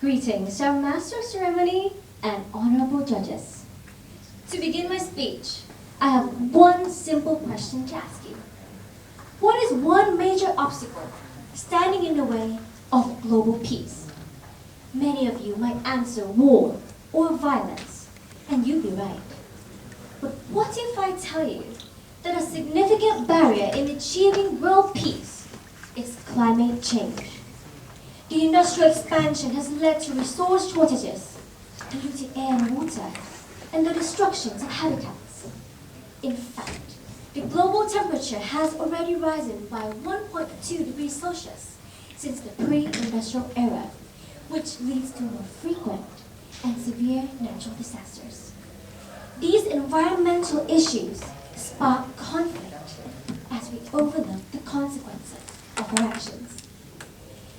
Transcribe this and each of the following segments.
Greetings, our Master of Ceremony and honorable judges. To begin my speech, I have one simple question to ask you. What is one major obstacle standing in the way of global peace? Many of you might answer war or violence, and you'd be right. But what if I tell you that a significant barrier in achieving world peace is climate change? The industrial expansion has led to resource shortages, polluted air and water, and the destructions of habitats. In fact, the global temperature has already risen by 1.2 degrees Celsius since the pre-industrial era, which leads to more frequent and severe natural disasters. These environmental issues spark conflict as we overlook the consequences of our actions.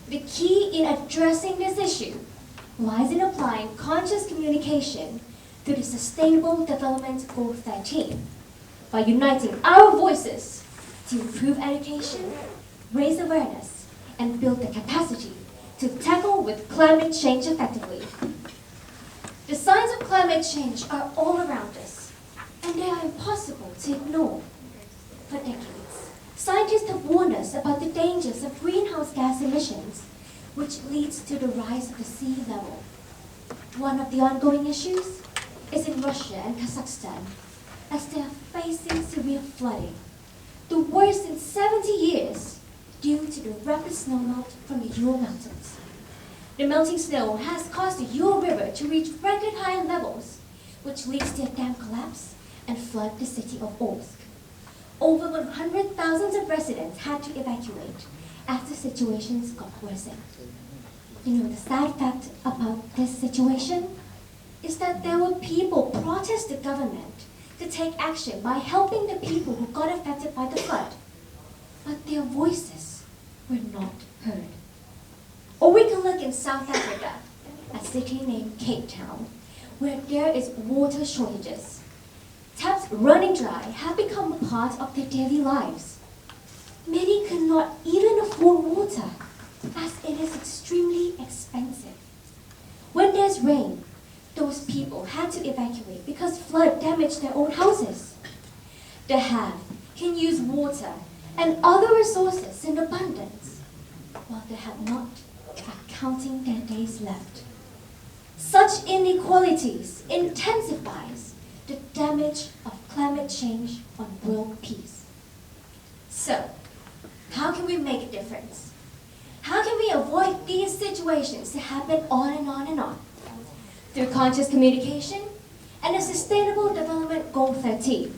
The key in addressing this issue lies in applying conscious communication to the Sustainable Development Goal 13 by uniting our voices to improve education, raise awareness, and build the capacity to tackle with climate change effectively. The signs of climate change are all around us, and they are impossible to ignore. For decades, scientists have warned us about the dangers of greenhouse gas emissions, which leads to the rise of the sea level. One of the ongoing issues is in Russia and Kazakhstan, as they are facing severe flooding, the worst in 70 years due to the rapid snowmelt from the Ural Mountains. The melting snow has caused the Ural River to reach record high levels, which leads to a dam collapse and flood the city of Orsk. Over 100,000 of residents had to evacuate after situations got worsened. You know, the sad fact about this situation is that there were people protest the government to take action by helping the people who got affected by the flood, but their voices were not heard. Or we can look in South Africa, a city named Cape Town, where there is water shortages. Taps running dry have become a part of their daily lives. Many cannot even afford water, as it is extremely expensive. When there's rain, those people had to evacuate because flood damaged their own houses. The have can use water and other resources in abundance, while the have not are counting their days left. Such inequalities intensifies the damage of climate change on world peace. So, how can we make a difference? How can we avoid these situations to happen on and on and on? Through conscious communication and a Sustainable Development Goal 13,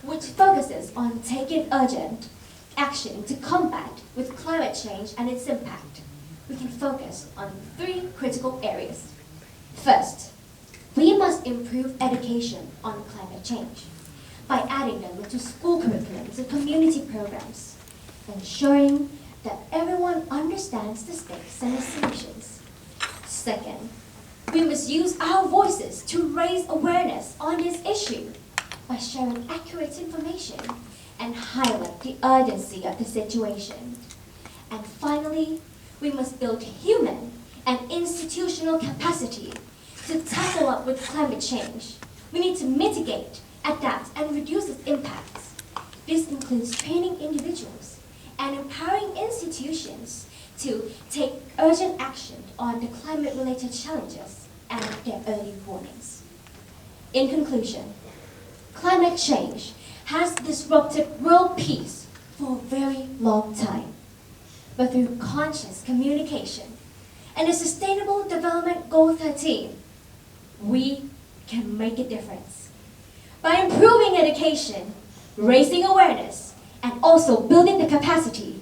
which focuses on taking urgent action to combat with climate change and its impact, we can focus on 3 critical areas. First, we must improve education on climate change by adding them into school curriculums and community programs, ensuring that everyone understands the stakes and the solutions. Second, we must use our voices to raise awareness on this issue by sharing accurate information and highlight the urgency of the situation. And finally, we must build human and institutional capacity to tackle up with climate change. We need to mitigate, adapt, and reduce its impacts. This includes training individuals and empowering institutions to take urgent action on the climate-related challenges and their early warnings. In conclusion, climate change has disrupted world peace for a very long time. But through conscious communication and the Sustainable Development Goal 13, we can make a difference. By improving education, raising awareness, and also building the capacity,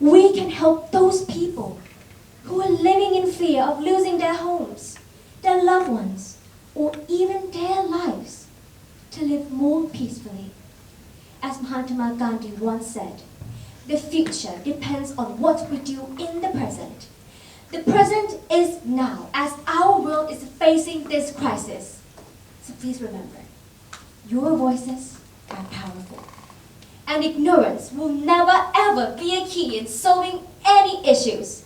we can help those people who are living in fear of losing their homes, their loved ones, or even their lives to live more peacefully. As Mahatma Gandhi once said, the future depends on what we do in the present. The present is now, as our world is facing this crisis. So please remember, your voices are powerful. And ignorance will never ever be a key in solving any issues.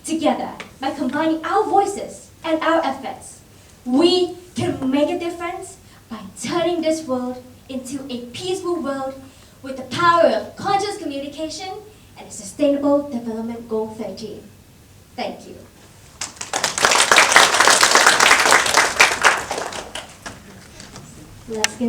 Together, by combining our voices, and our efforts, we can make a difference by turning this world into a peaceful world with the power of conscious communication and the Sustainable Development Goal 13. Thank you. Let's give